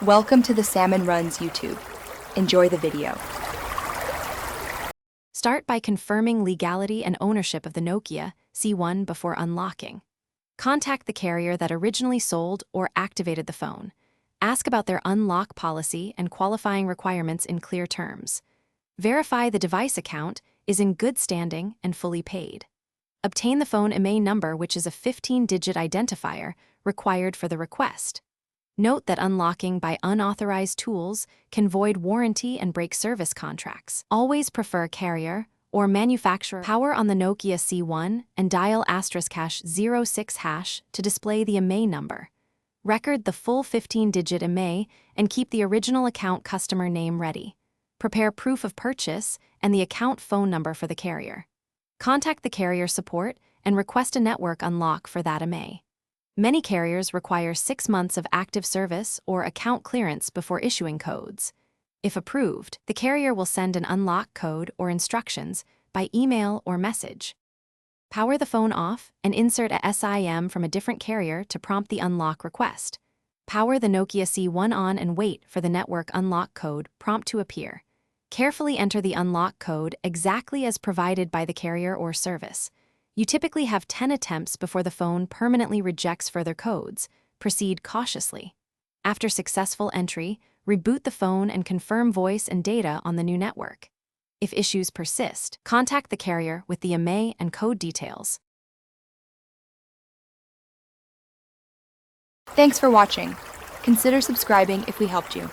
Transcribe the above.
Welcome to the Salmon Runs YouTube. Enjoy the video. Start by confirming legality and ownership of the Nokia C1 before unlocking. Contact the carrier that originally sold or activated the phone. Ask about their unlock policy and qualifying requirements in clear terms. Verify the device account is in good standing and fully paid. Obtain the phone IMEI number, which is a 15-digit identifier required for the request. Note that unlocking by unauthorized tools can void warranty and break service contracts. Always prefer carrier or manufacturer. Power on the Nokia C1 and dial *#06# to display the IMEI number. Record the full 15-digit IMEI and keep the original account customer name ready. Prepare proof of purchase and the account phone number for the carrier. Contact the carrier support and request a network unlock for that IMEI. Many carriers require 6 months of active service or account clearance before issuing codes. If approved, the carrier will send an unlock code or instructions by email or message. Power the phone off and insert a SIM from a different carrier to prompt the unlock request. Power the Nokia C1 on and wait for the network unlock code prompt to appear. Carefully enter the unlock code exactly as provided by the carrier or service. You typically have 10 attempts before the phone permanently rejects further codes. Proceed cautiously. After successful entry, reboot the phone and confirm voice and data on the new network. If issues persist, contact the carrier with the IMEI and code details. Thanks for watching. Consider subscribing if we helped you.